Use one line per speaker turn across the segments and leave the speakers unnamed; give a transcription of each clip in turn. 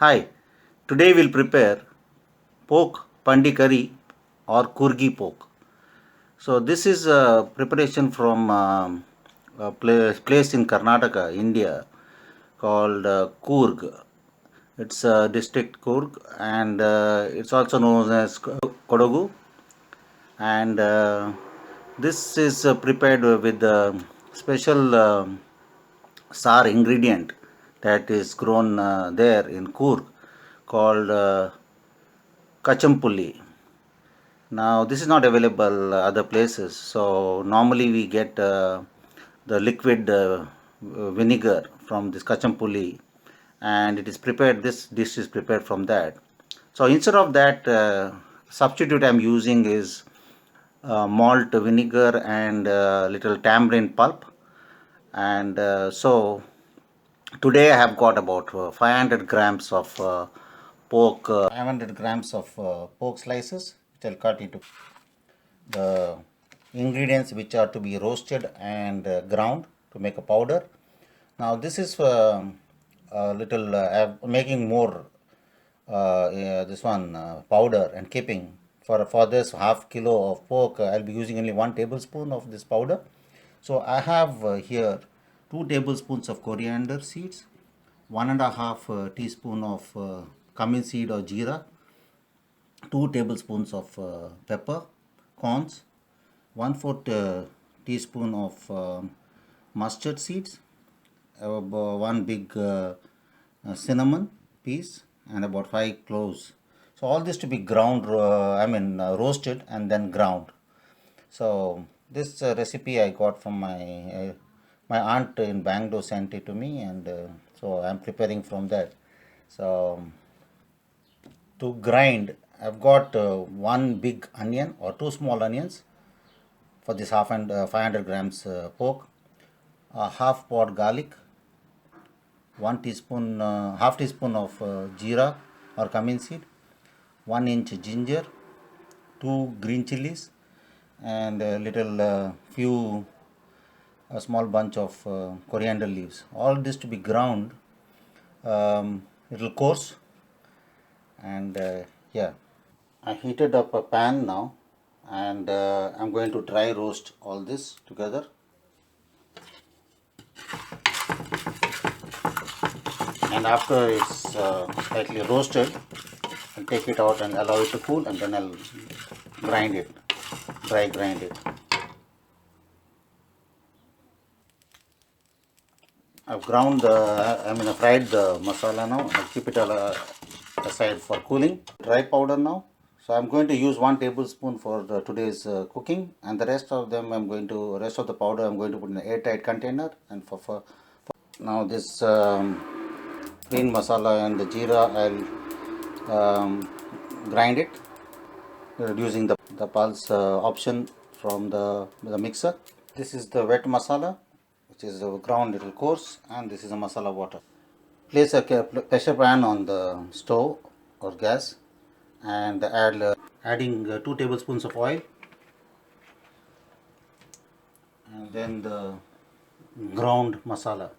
Hi, today we'll prepare pork pandi curry or kurgi pork. So this is a preparation from a place in Karnataka, India called Coorg. It's district Coorg and it's also known as Kodagu, and this is prepared with the special SAR ingredient that is grown there in Coorg called Kachampulli. Now this is not available other places. So normally we get the liquid vinegar from this kachampuli, and it is prepared. This dish is prepared from that. So instead of that, substitute I'm using is malt vinegar and little tamarind pulp. And so today I have got about 500 grams of pork, 500 grams of pork slices, which I'll cut into the ingredients which are to be roasted and ground to make a powder. Now this is a little I'm making more this one powder and keeping for this half kilo of pork. I'll be using only 1 tablespoon of this powder. So I have here 2 tablespoons of coriander seeds, 1.5 teaspoon of cumin seed or jeera, 2 tablespoons of pepper corns, 1/4 teaspoon of mustard seeds, one big cinnamon piece, and about 5 cloves. So all this to be ground, roasted and then ground. So this recipe I got from my aunt in Bangalore sent it to me, and so I'm preparing from that. So to grind, I've got one big onion or two small onions for this 500 grams pork, a half pot garlic, 1 teaspoon, half teaspoon of jeera or cumin seed, 1 inch ginger, 2 green chilies, and a little few a small bunch of coriander leaves. All this to be ground little coarse, and yeah. I heated up a pan now, and I'm going to dry roast all this together. And after it's slightly roasted, I'll take it out and allow it to cool, and then I'll grind it, dry grind it. I've ground I fried the masala now. I'll keep it aside for cooling. Dry powder now. So I'm going to use 1 tablespoon for today's cooking, and the rest of them rest of the powder I'm going to put in an airtight container. And for now this green masala and the jeera, I'll grind it using the pulse option from the mixer. This is the wet masala, which is ground little coarse, and this is a masala water. Place a pressure pan on the stove or gas, and adding 2 tablespoons of oil, and then the ground masala.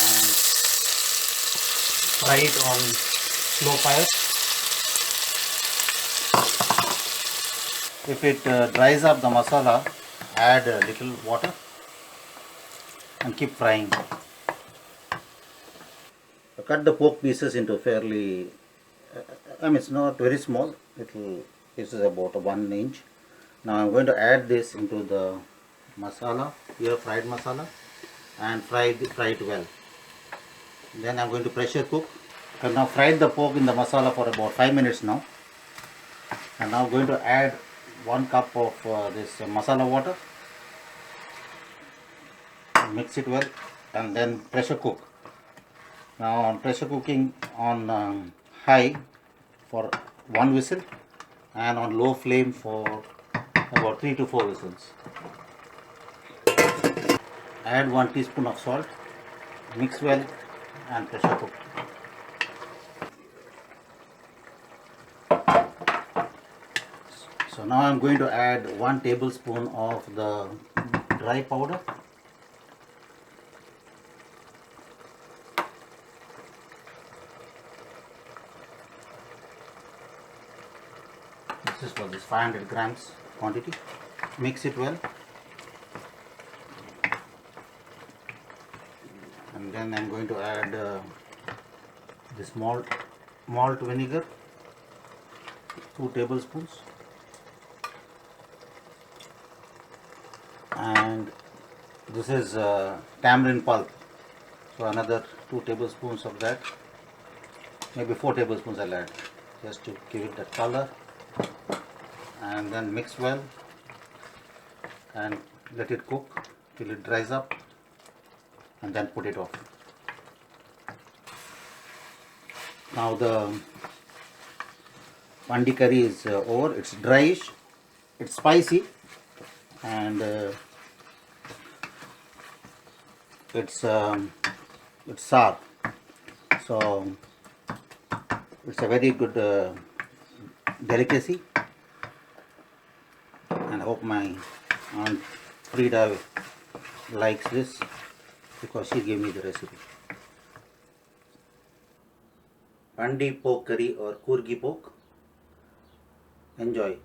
And fry it on slow fire. If it dries up the masala, add a little water and keep frying. Cut the pork pieces into fairly, it's not very small, little pieces about 1 inch. Now I'm going to add this into the masala, here fried masala, and fry it well. Then I'm going to pressure cook. I've now fried the pork in the masala for about 5 minutes now. I'm now going to add 1 cup of this masala water, mix it well, and then pressure cook. Now on pressure cooking on high for 1 whistle, and on low flame for about 3 to 4 whistles. Add 1 teaspoon of salt, mix well, and pressure cook. So So now I'm going to add 1 tablespoon of the dry powder. This is for this 500 grams quantity. Mix it well. And then I'm going to add this malt vinegar, 2 tablespoons, and this is tamarind pulp, so another 2 tablespoons of that, maybe 4 tablespoons I'll add, just to give it that color. And then mix well and let it cook till it dries up, and then put it off. Now the pandi curry is over. It's dryish, it's spicy, and it's sour. So it's a very good delicacy, and I hope my Aunt Frida likes this because she gave me the recipe. Pandi pork curry or kurgi pork. Enjoy.